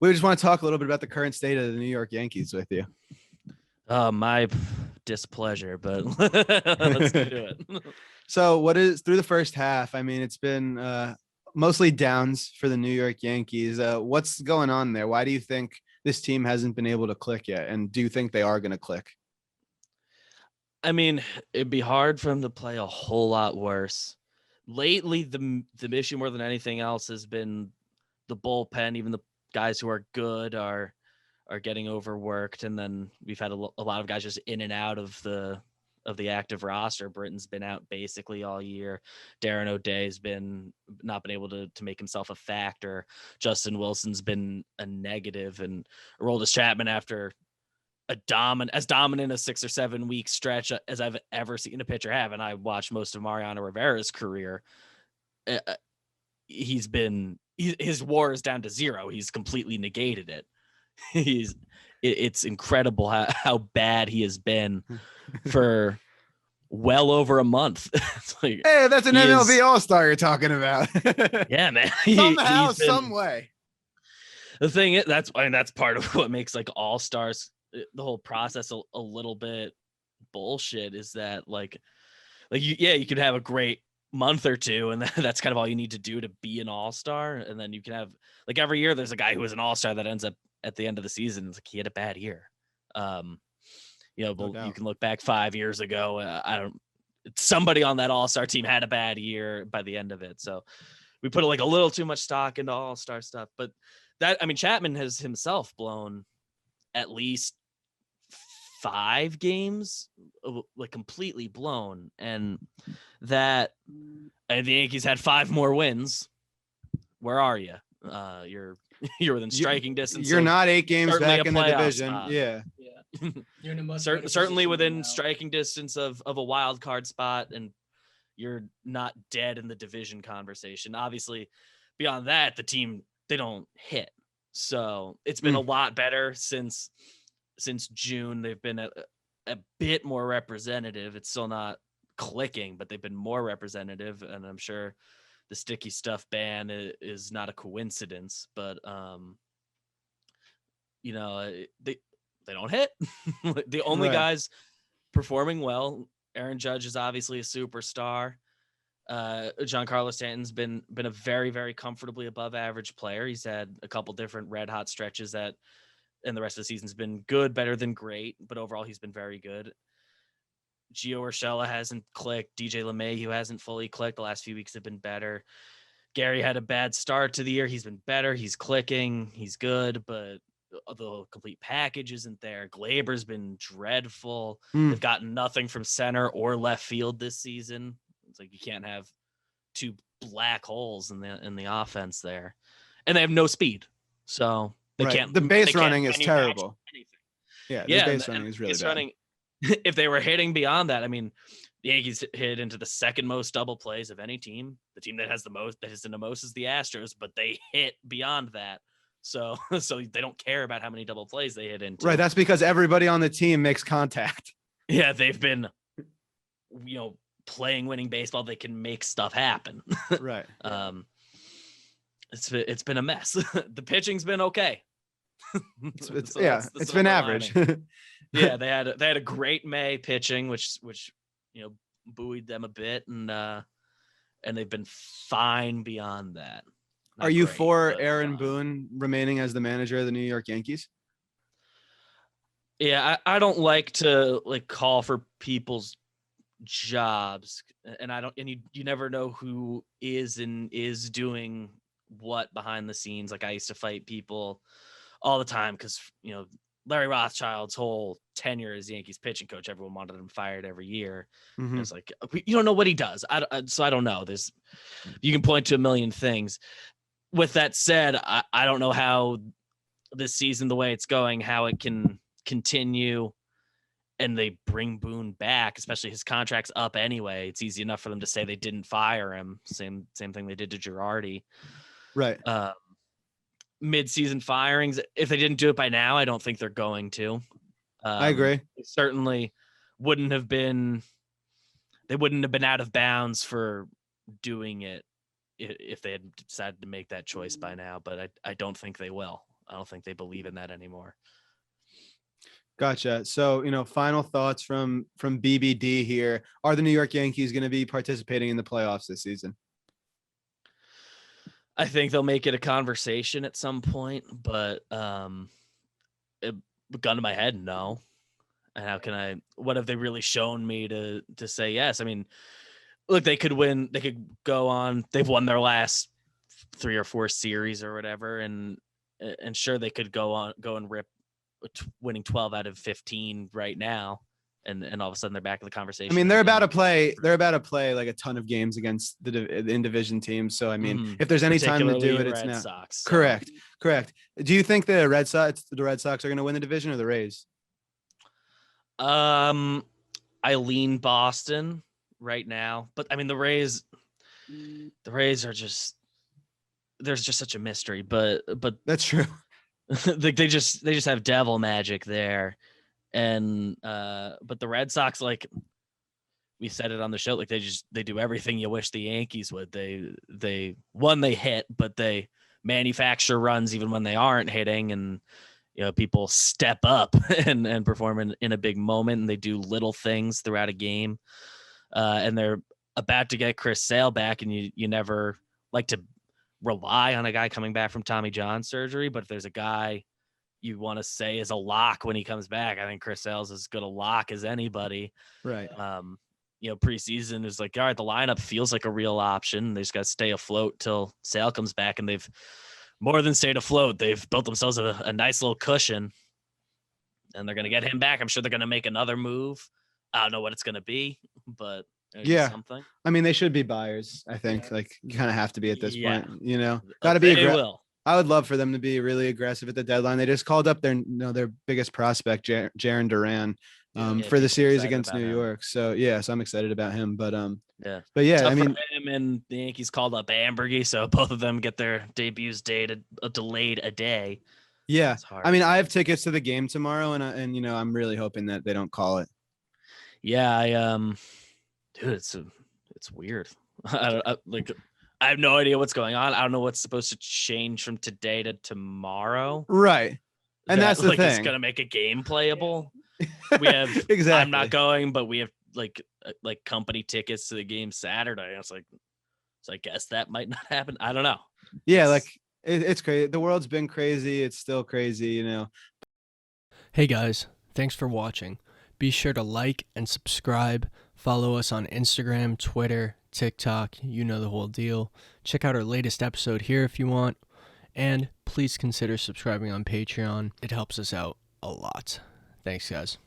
We just want to talk a little bit about the current state of the New York Yankees with you. My displeasure, but let's get to it. So what is through the first half? I mean, it's been mostly downs for the New York Yankees. What's going on there? Why do you think this team hasn't been able to click yet? And do you think they are going to click? I mean, it'd be hard for him to play a whole lot worse. Lately, the issue more than anything else has been the bullpen. Even the guys who are good are getting overworked, and then we've had a lot of guys just in and out of the active roster. Britton's been out basically all year. Darren O'Day's not been able to make himself a factor. Justin Wilson's been a negative, and Aroldis Chapman, after as dominant a 6 or 7 week stretch as I've ever seen a pitcher have, and I watched most of Mariano Rivera's career, his WAR is down to 0. He's completely negated it. It's incredible how bad he has been for well over a month. It's like, hey, that's an MLB All-Star you're talking about. Yeah, man. Somehow, some way. The thing is, that's part of what makes like All-Stars, the whole process, a little bit bullshit, is that you could have a great month or two, and that's kind of all you need to do to be an all-star. And then you can have, like, every year there's a guy who is an all-star that ends up at the end of the season, it's like he had a bad year. You can look back 5 years ago. Somebody on that all-star team had a bad year by the end of it. So we put like a little too much stock into all-star stuff. But Chapman has himself blown at least 5 games, like completely blown, and the Yankees had 5 more wins. Where are you? You're within striking distance. You're not 8 games back in the division. Spot. Yeah. You're in a certainly within striking distance of a wild card spot, and you're not dead in the division conversation. Obviously, beyond that, the team, they don't hit. So it's been a lot better since June. They've been a bit more representative. It's still not clicking, but they've been more representative, and I'm sure the sticky stuff ban is not a coincidence. But they don't hit. The only guys performing well, Aaron Judge is obviously a superstar. Giancarlo Stanton's been a very, very comfortably above average player. He's had a couple different red hot stretches and the rest of the season's been good, better than great, but overall he's been very good. Gio Urshela hasn't clicked. DJ LeMahieu hasn't fully clicked. The last few weeks have been better. Gary had a bad start to the year. He's been better. He's clicking. He's good, but the complete package isn't there. Glaber's been dreadful. They've gotten nothing from center or left field this season. It's like you can't have 2 black holes in the offense there, and they have no speed, so they can't. The base running is terrible. Yeah, the base running is really bad. If they were hitting beyond that, I mean, the Yankees hit into the second most double plays of any team. The team that has the most, that hits into most, is the Astros, but they hit beyond that. So they don't care about how many double plays they hit into. Right. That's because everybody on the team makes contact. Yeah, they've been, playing winning baseball. They can make stuff happen. Right. It's been a mess. The pitching's been okay. It's been average. Yeah, they had a great May pitching, which buoyed them a bit, and they've been fine beyond that. Are you for Aaron Boone remaining as the manager of the New York Yankees? Yeah, I don't like to call for people's jobs, and you never know who is doing what behind the scenes. Like, I used to fight people all the time because Larry Rothschild's whole tenure as Yankees pitching coach, everyone wanted him fired every year. Mm-hmm. It's like, you don't know what he does. So I don't know. You can point to a million things. With that said, I don't know how this season, the way it's going, how it can continue, and they bring Boone back, especially his contract's up anyway. It's easy enough for them to say they didn't fire him. Same thing they did to Girardi. Right. Mid-season firings, if they didn't do it by now, I don't think they're going to. I agree. Certainly wouldn't have been out of bounds for doing it if they had decided to make that choice by now, but I don't think they will. don't think they believe in that anymore. Gotcha. So, final thoughts from BBD here. Are the New York Yankees going to be participating in the playoffs this season? I think they'll make it a conversation at some point, but gun to my head, no. And what have they really shown me to say yes? I mean, look, they could win. They could go on. They've won their last 3 or 4 series or whatever, and sure, they could go and rip winning 12 out of 15 right now, and all of a sudden they're back in the conversation. I mean, they're about to play like a ton of games against the in division teams. So I mean, if there's any time to do it, it's now. Sox, so. Correct. Do you think the Red Sox are going to win the division or the Rays? I lean Boston right now, but I mean the Rays are just, there's just such a mystery, but that's true. they just have devil magic there, and but the Red Sox, like we said it on the show, like they do everything you wish the Yankees would. They hit, but they manufacture runs even when they aren't hitting, and people step up and perform in a big moment, and they do little things throughout a game, and they're about to get Chris Sale back, and you never like to rely on a guy coming back from Tommy John surgery, but if there's a guy you want to say is a lock when he comes back, I think Chris Sale's as good a lock as anybody. Right. Preseason is like, all right, the lineup feels like a real option. They just got to stay afloat till Sale comes back, and they've more than stayed afloat. They've built themselves a nice little cushion, and they're going to get him back. I'm sure they're going to make another move. I don't know what it's going to be, but yeah, something. I mean, they should be buyers. I think like you kind of have to be at this point. Got to be aggressive. I would love for them to be really aggressive at the deadline. They just called up their biggest prospect, Jaron Duran, for the series against New York. So so I'm excited about him. But tough, I mean, for him, and the Yankees called up Ambergy, so both of them get their debuts delayed a day. Yeah, I mean, I have tickets to the game tomorrow, and I'm really hoping that they don't call it. Yeah, dude, it's weird. I have no idea what's going on. I don't know what's supposed to change from today to tomorrow. Right. And that's the thing. It's going to make a game playable. We have exactly. I'm not going, but we have like company tickets to the game Saturday. I was like, so I guess that might not happen. I don't know. Yeah, it's crazy. The world's been crazy. It's still crazy, Hey guys, thanks for watching. Be sure to like and subscribe. Follow us on Instagram, Twitter, TikTok, the whole deal. Check out our latest episode here if you want. And please consider subscribing on Patreon. It helps us out a lot. Thanks, guys.